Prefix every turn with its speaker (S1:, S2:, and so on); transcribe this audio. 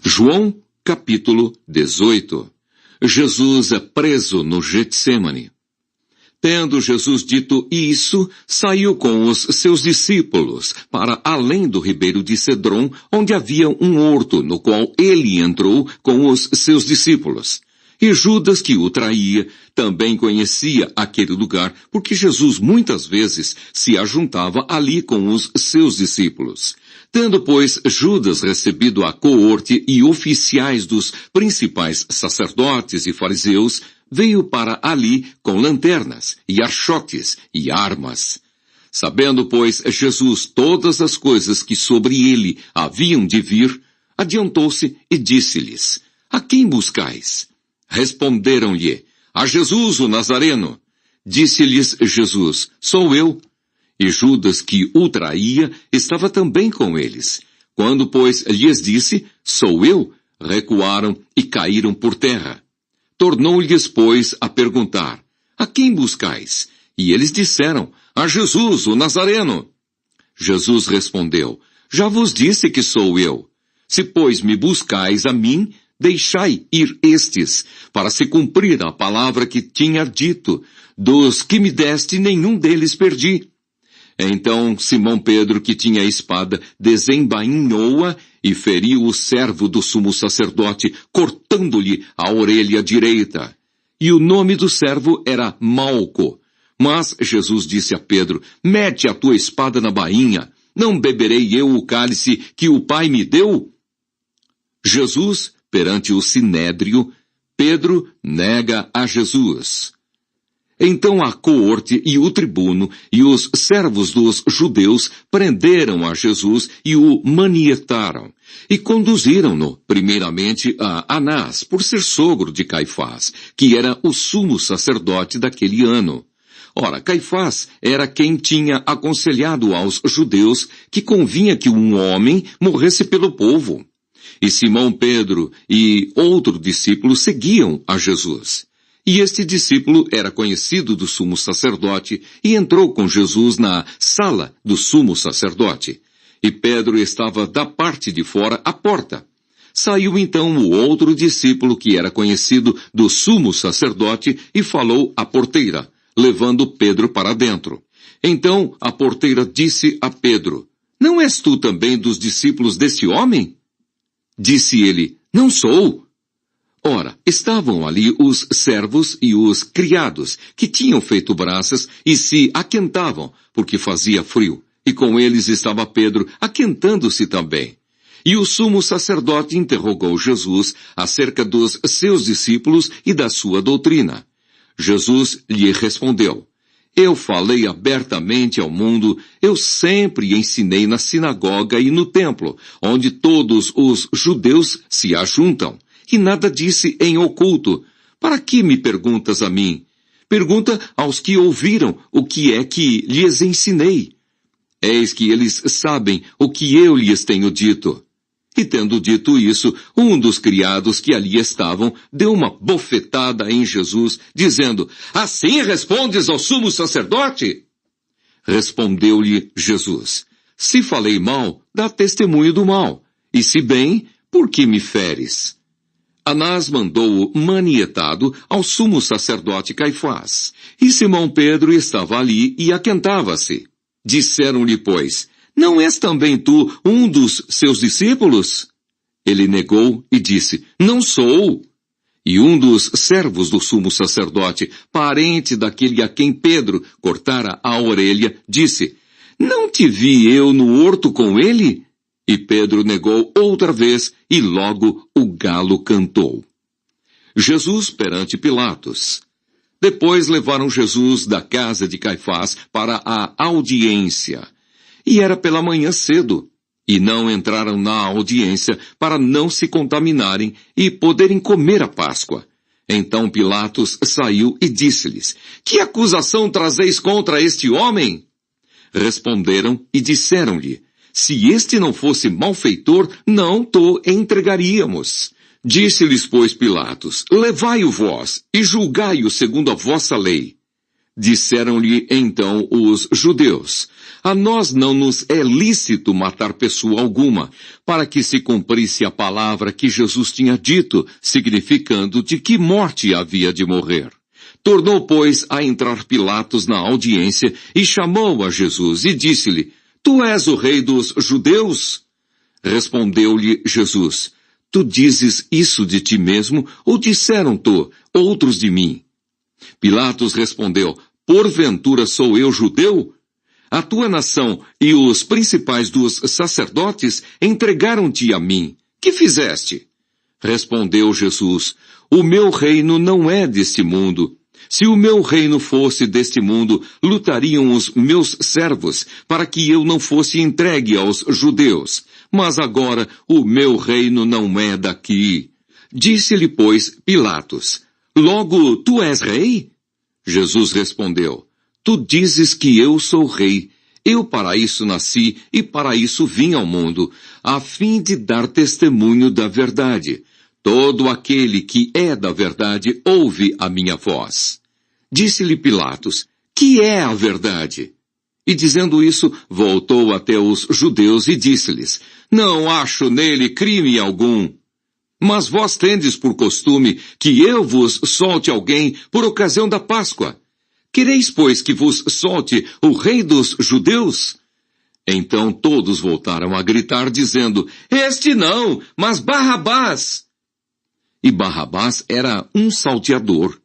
S1: João, capítulo 18. Jesus é preso no Getsêmani. Tendo Jesus dito isso, saiu com os seus discípulos para além do ribeiro de Cedron, onde havia um horto, no qual ele entrou com os seus discípulos. E Judas, que o traía, também conhecia aquele lugar, porque Jesus muitas vezes se ajuntava ali com os seus discípulos. Tendo, pois, Judas recebido a coorte e oficiais dos principais sacerdotes e fariseus, veio para ali com lanternas e achotes e armas. Sabendo, pois, Jesus todas as coisas que sobre ele haviam de vir, adiantou-se e disse-lhes: A quem buscais? Responderam-lhe: A Jesus o Nazareno. Disse-lhes Jesus: Sou eu. E Judas, que o traía, estava também com eles. Quando, pois, lhes disse: Sou eu, recuaram e caíram por terra. Tornou-lhes, pois, a perguntar: A quem buscais? E eles disseram: A Jesus, o Nazareno. Jesus respondeu: Já vos disse que sou eu. Se, pois, me buscais a mim, deixai ir estes, para se cumprir a palavra que tinha dito: Dos que me deste, nenhum deles perdi. Então Simão Pedro, que tinha a espada, desembainhou-a e feriu o servo do sumo sacerdote, cortando-lhe a orelha direita. E o nome do servo era Malco. Mas Jesus disse a Pedro: Mete a tua espada na bainha. Não beberei eu o cálice que o Pai me deu? Jesus, perante o sinédrio, Pedro nega a Jesus. Então a coorte e o tribuno e os servos dos judeus prenderam a Jesus e o manietaram, e conduziram-no, primeiramente, a Anás, por ser sogro de Caifás, que era o sumo sacerdote daquele ano. Ora, Caifás era quem tinha aconselhado aos judeus que convinha que um homem morresse pelo povo. E Simão Pedro e outro discípulo seguiam a Jesus. E este discípulo era conhecido do sumo sacerdote e entrou com Jesus na sala do sumo sacerdote. E Pedro estava da parte de fora à porta. Saiu então o outro discípulo que era conhecido do sumo sacerdote e falou à porteira, levando Pedro para dentro. Então a porteira disse a Pedro: Não és tu também dos discípulos desse homem? Disse ele: Não sou. Ora, estavam ali os servos e os criados, que tinham feito brasas e se aquentavam, porque fazia frio. E com eles estava Pedro, aquentando-se também. E o sumo sacerdote interrogou Jesus acerca dos seus discípulos e da sua doutrina. Jesus lhe respondeu: Eu falei abertamente ao mundo, eu sempre ensinei na sinagoga e no templo, onde todos os judeus se ajuntam. E nada disse em oculto. Para que me perguntas a mim? Pergunta aos que ouviram o que é que lhes ensinei. Eis que eles sabem o que eu lhes tenho dito. E tendo dito isso, um dos criados que ali estavam deu uma bofetada em Jesus, dizendo: Assim respondes ao sumo sacerdote? Respondeu-lhe Jesus: Se falei mal, dá testemunho do mal. E se bem, por que me feres? Anás mandou-o manietado ao sumo sacerdote Caifás. E Simão Pedro estava ali e aquentava-se. Disseram-lhe, pois: Não és também tu um dos seus discípulos? Ele negou e disse: Não sou. E um dos servos do sumo sacerdote, parente daquele a quem Pedro cortara a orelha, disse: Não te vi eu no horto com ele? E Pedro negou outra vez, e logo o galo cantou. Jesus perante Pilatos. Depois levaram Jesus da casa de Caifás para a audiência. E era pela manhã cedo. E não entraram na audiência para não se contaminarem e poderem comer a Páscoa. Então Pilatos saiu e disse-lhes: Que acusação trazeis contra este homem? Responderam e disseram-lhe: Se este não fosse malfeitor, não o entregaríamos. Disse-lhes, pois, Pilatos: Levai-o vós, e julgai-o segundo a vossa lei. Disseram-lhe então os judeus: A nós não nos é lícito matar pessoa alguma, para que se cumprisse a palavra que Jesus tinha dito, significando de que morte havia de morrer. Tornou, pois, a entrar Pilatos na audiência e chamou a Jesus e disse-lhe: Tu és o rei dos judeus? Respondeu-lhe Jesus: Tu dizes isso de ti mesmo, ou disseram-te outros de mim? Pilatos respondeu: Porventura sou eu judeu? A tua nação e os principais dos sacerdotes entregaram-te a mim. Que fizeste? Respondeu Jesus: O meu reino não é deste mundo. Se o meu reino fosse deste mundo, lutariam os meus servos, para que eu não fosse entregue aos judeus. Mas agora o meu reino não é daqui. Disse-lhe, pois, Pilatos: Logo tu és rei? Jesus respondeu: Tu dizes que eu sou rei. Eu para isso nasci e para isso vim ao mundo, a fim de dar testemunho da verdade. Todo aquele que é da verdade ouve a minha voz. Disse-lhe Pilatos: Que é a verdade? E dizendo isso, voltou até os judeus e disse-lhes: Não acho nele crime algum. Mas vós tendes por costume que eu vos solte alguém por ocasião da Páscoa. Quereis, pois, que vos solte o rei dos judeus? Então todos voltaram a gritar, dizendo: Este não, mas Barrabás! E Barrabás era um salteador.